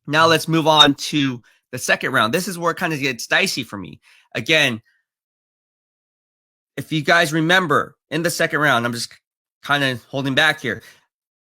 Now let's move on to the second round. This is where it kind of gets dicey for me. Again, if you guys remember in the second round, I'm just kind of holding back here.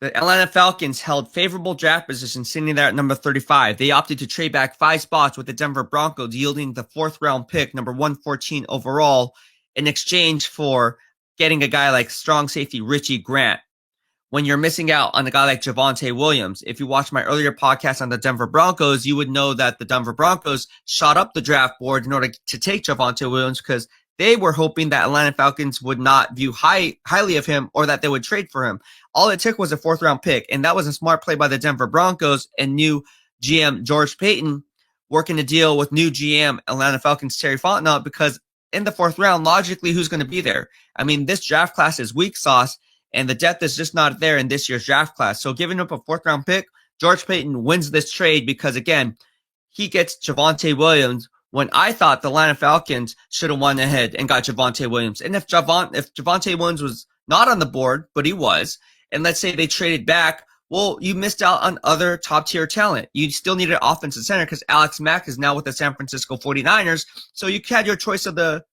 The Atlanta Falcons held favorable draft position, sitting there at number 35. They opted to trade back 5 spots with the Denver Broncos, yielding the 4th round pick, number 114 overall, in exchange for getting a guy like strong safety Richie Grant. When you're missing out on a guy like Javonte Williams, if you watched my earlier podcast on the Denver Broncos, you would know that the Denver Broncos shot up the draft board in order to take Javonte Williams because they were hoping that Atlanta Falcons would not view highly of him or that they would trade for him. All it took was a 4th round pick, and that was a smart play by the Denver Broncos and new GM George Paton working a deal with new GM Atlanta Falcons Terry Fontenot, because in the 4th round, logically, who's going to be there? I mean, this draft class is weak sauce, and the depth is just not there in this year's draft class. So giving up a 4th round pick, George Paton wins this trade because, again, he gets Javonte Williams when I thought the Atlanta Falcons should have won ahead and got Javonte Williams. And if Javonte Williams was not on the board, but he was, and let's say they traded back, well, you missed out on other top-tier talent. You still needed an offensive center because Alex Mack is now with the San Francisco 49ers. So you had your choice of the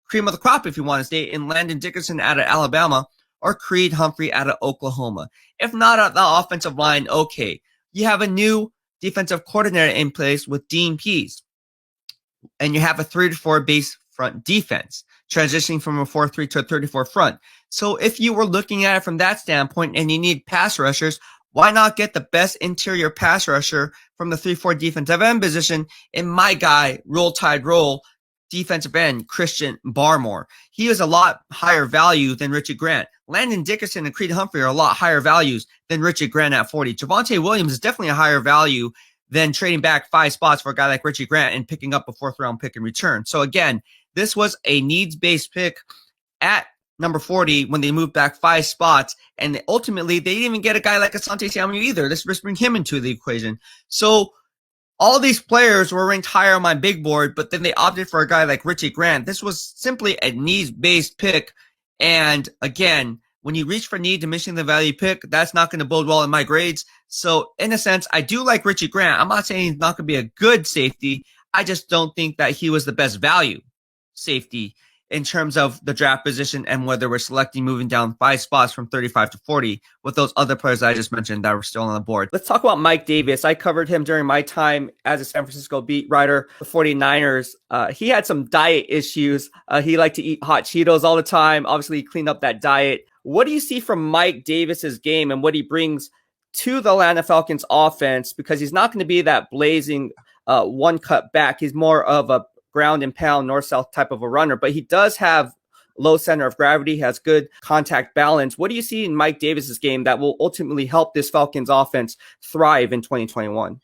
cream of the crop, if you want to stay, in Landon Dickerson out of Alabama or Creed Humphrey out of Oklahoma. If not at the offensive line, okay. You have a new defensive coordinator in place with Dean Pease, and you have a 3-4 base front defense, transitioning from a 4-3 to a 34 front. So if you were looking at it from that standpoint and you need pass rushers, why not get the best interior pass rusher from the 3-4 defensive end position in my guy, Roll Tide Roll, defensive end, Christian Barmore? He is a lot higher value than Richie Grant. Landon Dickerson and Creed Humphrey are a lot higher values than Richie Grant at 40. Javonte Williams is definitely a higher value than trading back 5 spots for a guy like Richie Grant and picking up a 4th round pick in return. So again, this was a needs-based pick at number 40 when they moved back 5 spots, and ultimately they didn't even get a guy like Asante Samuel either. Let's bring him into the equation. So all these players were ranked higher on my big board, but then they opted for a guy like Richie Grant. This was simply a needs-based pick, and again, when you reach for need, diminishing the value pick, that's not going to bode well in my grades. So in a sense, I do like Richie Grant. I'm not saying he's not going to be a good safety. I just don't think that he was the best value safety in terms of the draft position and whether we're selecting moving down 5 spots from 35 to 40 with those other players I just mentioned that were still on the board. Let's talk about Mike Davis. I covered him during my time as a San Francisco beat writer for 49ers. He had some diet issues. He liked to eat hot Cheetos all the time. Obviously, he cleaned up that diet. What do you see from Mike Davis's game and what he brings to the Atlanta Falcons offense? Because he's not going to be that blazing one cut back. He's more of a ground and pound north-south type of a runner, but he does have low center of gravity, has good contact balance. What do you see in Mike Davis's game that will ultimately help this Falcons offense thrive in 2021?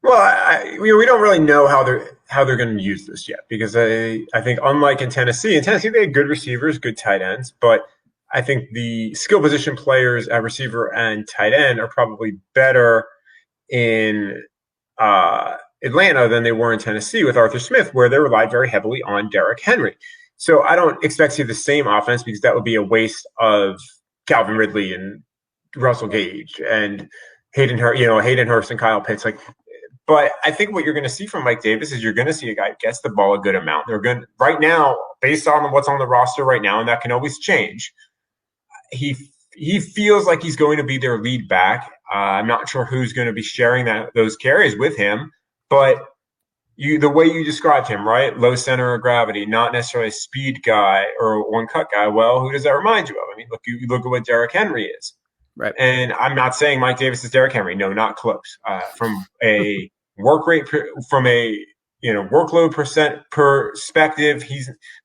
Well, we don't really know how they're going to use this yet, because I think unlike in Tennessee they had good receivers, good tight ends, but I think the skill position players at receiver and tight end are probably better in Atlanta than they were in Tennessee with Arthur Smith, where they relied very heavily on Derrick Henry. So I don't expect to see the same offense, because that would be a waste of Calvin Ridley and Russell Gage and Hayden Hurst and Kyle Pitts. But I think what you're going to see from Mike Davis is you're going to see a guy who gets the ball a good amount. They're going right now, based on what's on the roster right now, and that can always change. He feels like he's going to be their lead back. I'm not sure who's going to be sharing those carries with him, but the way you described him, right? Low center of gravity, not necessarily a speed guy or a one-cut guy. Well, who does that remind you of? I mean, look at what Derrick Henry is. Right. And I'm not saying Mike Davis is Derrick Henry. No, not close. From a work rate, from a workload perspective,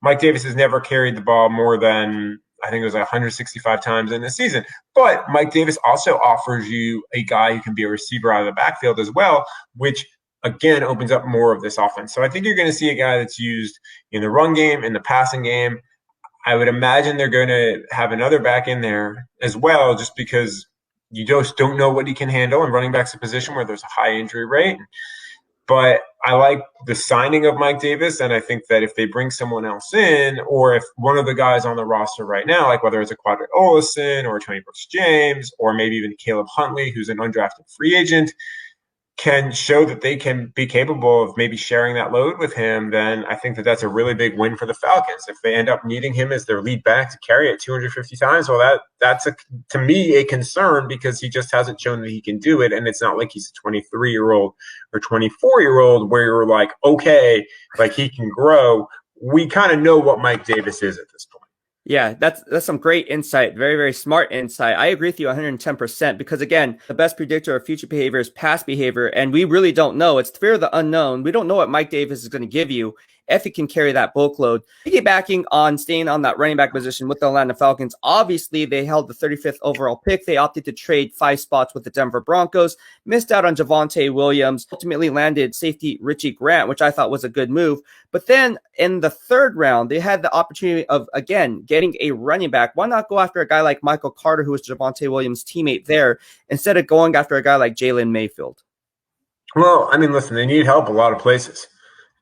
Mike Davis has never carried the ball more than, I think it was 165 times in the season. But Mike Davis also offers you a guy who can be a receiver out of the backfield as well, which again opens up more of this offense. So I think you're going to see a guy that's used in the run game, in the passing game. I would imagine they're going to have another back in there as well, just because you just don't know what he can handle, and running back's a position where there's a high injury rate. But I like the signing of Mike Davis, and I think that if they bring someone else in, or if one of the guys on the roster right now, like whether it's a Quadri Olison or Tony Brooks-James, or maybe even Caleb Huntley, who's an undrafted free agent, can show that they can be capable of maybe sharing that load with him, then I think that that's a really big win for the Falcons. If they end up needing him as their lead back to carry it 250 times, well, that's to me a concern, because he just hasn't shown that he can do it, and it's not like he's a 23-year-old or 24-year-old where you're like, okay, like he can grow. We kind of know what Mike Davis is at this point. Yeah, that's some great insight. Very, very smart insight. I agree with you 110% because, again, the best predictor of future behavior is past behavior, and we really don't know. It's fear of the unknown. We don't know what Mike Davis is going to give you if he can carry that bulk load. Piggybacking on staying on that running back position with the Atlanta Falcons, obviously they held the 35th overall pick. They opted to trade 5 spots with the Denver Broncos, missed out on Javonte Williams, ultimately landed safety Richie Grant, which I thought was a good move. But then in the 3rd round, they had the opportunity of, again, getting a running back. Why not go after a guy like Michael Carter, who was Javonte Williams' teammate there, instead of going after a guy like Jaylen Mayfield? Well, I mean, listen, they need help a lot of places.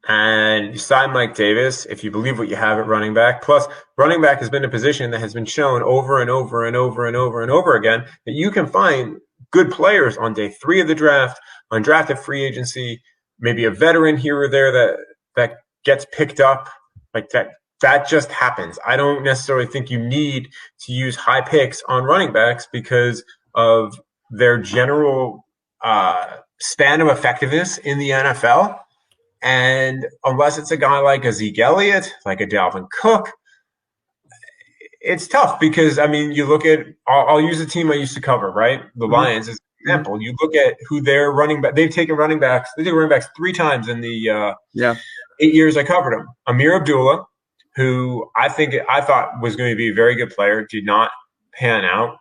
And you sign Mike Davis if you believe what you have at running back. Plus, running back has been a position that has been shown over and over and over and over and over again that you can find good players on day 3 of the draft, undrafted free agency, maybe a veteran here or there that gets picked up. Like that just happens. I don't necessarily think you need to use high picks on running backs because of their general span of effectiveness in the NFL. And unless it's a guy like a Zeke Elliott, like a Dalvin Cook, it's tough because, I mean, you look at – I'll use a team I used to cover, right? The Lions as an example. You look at who their running back – they've taken running backs – they took running backs 3 times in the 8 years I covered them. Amir Abdullah, who I thought was going to be a very good player, did not pan out.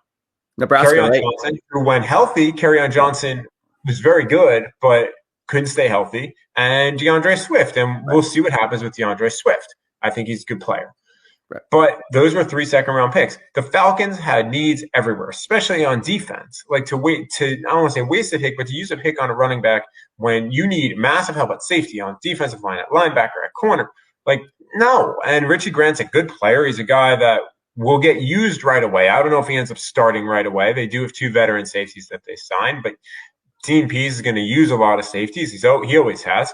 Nebraska, Kerryon Johnson, who when healthy, Kerryon Johnson was very good, but couldn't stay healthy. And DeAndre Swift, and we'll see what happens with DeAndre Swift. I think he's a good player. Right. But those were 3 second-round picks. The Falcons had needs everywhere, especially on defense. Like I don't want to say waste a pick, but to use a pick on a running back when you need massive help at safety, on defensive line, at linebacker, at corner. Like, no. And Richie Grant's a good player. He's a guy that will get used right away. I don't know if he ends up starting right away. They do have 2 veteran safeties that they signed, but Dean Pease is going to use a lot of safeties. He always has.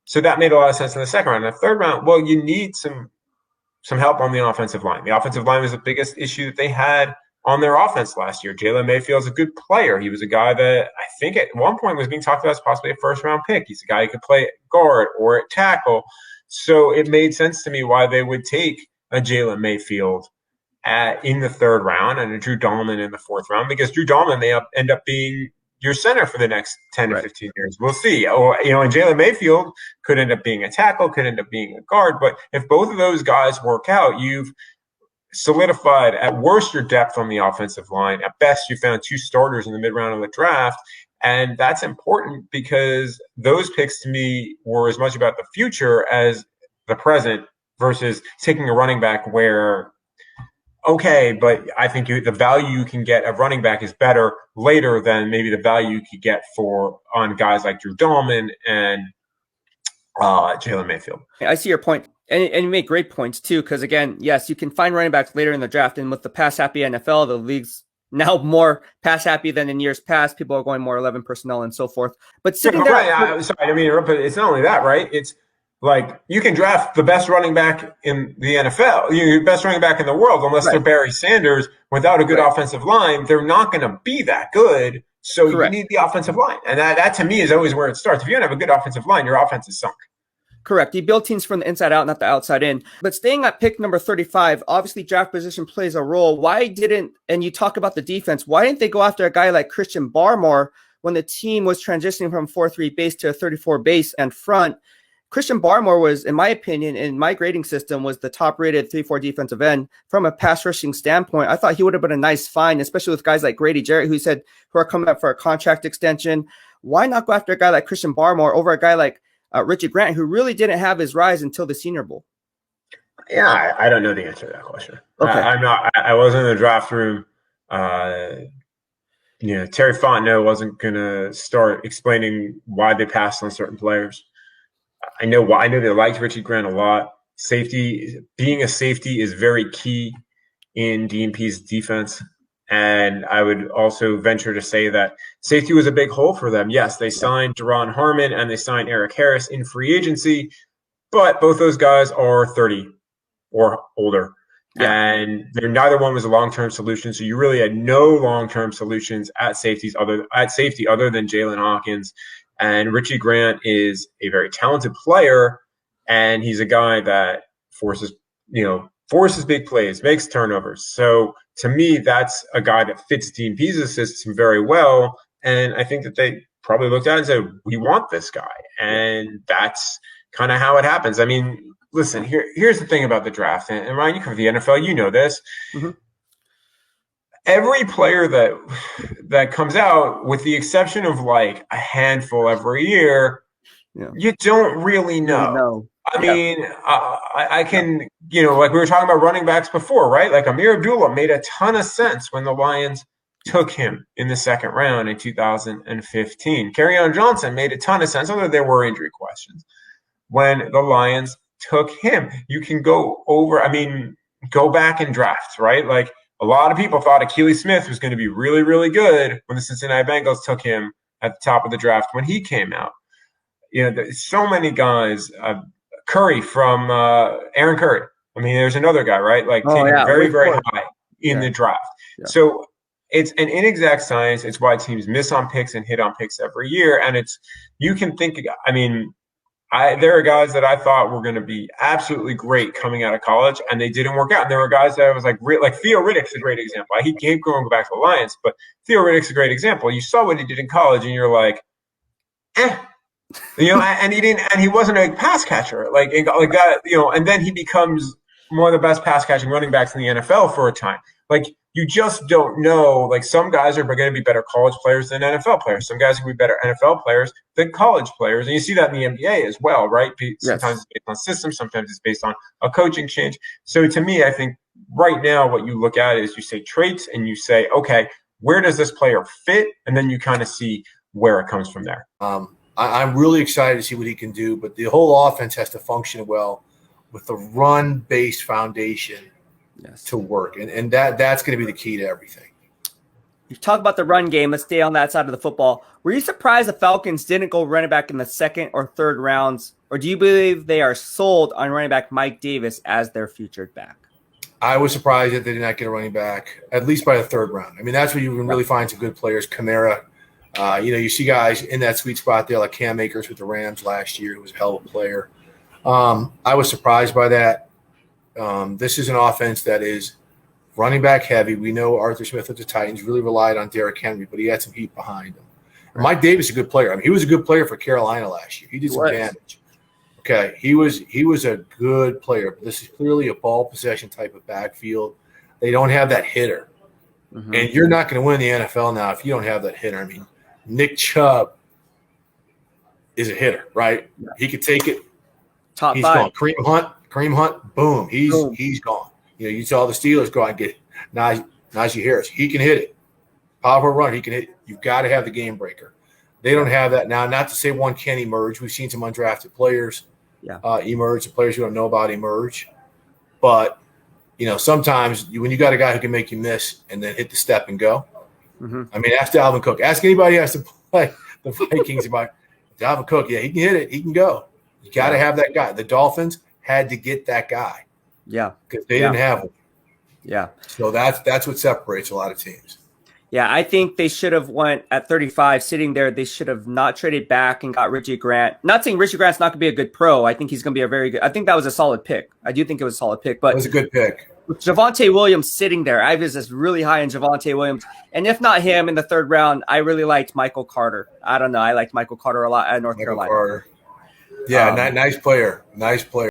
So that made a lot of sense in the 2nd round. In the 3rd round, well, you need some help on the offensive line. The offensive line was the biggest issue that they had on their offense last year. Jaylen Mayfield's a good player. He was a guy that I think at one point was being talked about as possibly a 1st-round pick. He's a guy who could play at guard or at tackle. So it made sense to me why they would take a Jaylen Mayfield in the 3rd round and a Drew Dahlman in the 4th round, because Drew Dahlman may end up being your center for the next 10 to 15 years. We'll see. Or, and Jaylen Mayfield could end up being a tackle, could end up being a guard. But if both of those guys work out, you've solidified at worst your depth on the offensive line. At best, you found 2 starters in the mid-round of the draft. And that's important because those picks to me were as much about the future as the present versus taking a running back where – okay, but I think the value you can get of running back is better later than maybe the value you could get on guys like Drew Dahlman and Jaylen Mayfield. I see your point. And you make great points, too, because, again, yes, you can find running backs later in the draft. And with the pass-happy NFL, the league's now more pass-happy than in years past. People are going more 11 personnel and so forth. But sitting there... Right, sorry, I mean, it's not only that, right? It's like you can draft the best running back in the NFL, your best running back in the world, unless they're Barry Sanders. Without a good offensive line, they're not going to be that good. So you need the offensive line. And that to me is always where it starts. If you don't have a good offensive line, your offense is sunk. Correct. You build teams from the inside out, not the outside in. But staying at pick number 35, obviously draft position plays a role. And you talk about the defense, why didn't they go after a guy like Christian Barmore when the team was transitioning from 4-3 base to a 34 base and front? Christian Barmore was, in my opinion, in my grading system, was the top-rated 3-4 defensive end from a pass-rushing standpoint. I thought he would have been a nice find, especially with guys like Grady Jarrett, who are coming up for a contract extension. Why not go after a guy like Christian Barmore over a guy like Richie Grant, who really didn't have his rise until the Senior Bowl? Yeah, I don't know the answer to that question. Okay. I wasn't in the draft room. Terry Fontenot wasn't going to start explaining why they passed on certain players. I know they liked Richie Grant a lot. Being a safety is very key in DNP's defense. And I would also venture to say that safety was a big hole for them. Yes, they signed Deron Harmon and they signed Eric Harris in free agency, but both those guys are 30 or older. Yeah. And neither one was a long-term solution. So you really had no long-term solutions at safety other than Jaylen Hawkins. And Richie Grant is a very talented player, and he's a guy that forces big plays, makes turnovers. So to me, that's a guy that fits Dean Pease's system very well. And I think that they probably looked at it and said, we want this guy. And that's kind of how it happens. I mean, listen, here's the thing about the draft. And Ryan, you cover the NFL, you know this. Mm-hmm. Every player that comes out, with the exception of like a handful every year, you don't really know. I mean, I can, like we were talking about running backs before, right? Like Amir Abdullah made a ton of sense when the Lions took him in the second round in 2015. Kerryon Johnson made a ton of sense, although there were injury questions, when the Lions took him. You can go back and draft, right? Like a lot of people thought Akili Smith was going to be really, really good when the Cincinnati Bengals took him at the top of the draft when he came out. There's so many guys. Curry from Aaron Curry. I mean, there's another guy, right? Like taken very, very high in the draft. Yeah. So it's an inexact science. It's why teams miss on picks and hit on picks every year. And you can think, I mean, there are guys that I thought were going to be absolutely great coming out of college, and they didn't work out. And there were guys that I was like Theo Riddick's a great example. He kept going to go back to the Lions, but Theo Riddick's a great example. You saw what he did in college, and you're like, and he wasn't a pass catcher like that, and then he becomes one of the best pass catching running backs in the NFL for a time. Like, you just don't know. Like, some guys are going to be better college players than NFL players. Some guys are going to be better NFL players than college players. And you see that in the NBA as well, right? Sometimes it's based on systems. Sometimes it's based on a coaching change. So to me, I think right now what you look at is you say traits and you say, okay, where does this player fit? And then you kind of see where it comes from there. I'm really excited to see what he can do, but the whole offense has to function well with the run-based foundation to work, and that's going to be the key to everything. You talk about the run game. Let's stay on that side of the football. Were you surprised the Falcons didn't go running back in the second or third rounds, or do you believe they are sold on running back Mike Davis as their featured back? I was surprised that they did not get a running back, at least by the third round. I mean, that's where you can really find some good players. Kamara. You see guys in that sweet spot there, like Cam Akers with the Rams last year, who was a hell of a player. I was surprised by that. This is an offense that is running back heavy. We know Arthur Smith with the Titans really relied on Derrick Henry, but he had some heat behind him. And Mike Davis is a good player. I mean, he was a good player for Carolina last year. He did some damage. Okay, he was a good player, but this is clearly a ball possession type of backfield. They don't have that hitter. Mm-hmm. And you're not going to win the NFL now if you don't have that hitter. I mean, Nick Chubb is a hitter, right? Yeah. He could take it. Top 5. Gone. Kareem Hunt, boom, he's gone. You saw the Steelers go out and get Najee Harris. He can hit it. Powerful run, he can hit it. You've got to have the game breaker. They don't have that now. Not to say one can emerge. We've seen some undrafted players emerge, the players who don't know about emerge. But, sometimes when you got a guy who can make you miss and then hit the step and go, I mean, ask Dalvin Cook. Ask anybody who has to play the Vikings about Dalvin Cook. Yeah, he can hit it. He can go. You got to have that guy. The Dolphins had to get that guy. Yeah. Because they didn't have one. Yeah. So that's what separates a lot of teams. Yeah, I think they should have went at 35, sitting there. They should have not traded back and got Richie Grant. Not saying Richie Grant's not going to be a good pro. I think he's going to be a very good – I think that was a solid pick. I do think it was a solid pick. But it was a good pick. With Javonte Williams sitting there, I was just really high in Javonte Williams. And if not him in the third round, I really liked Michael Carter. I don't know. I liked Michael Carter a lot at North Carolina. Carter. Yeah, nice player. Nice player.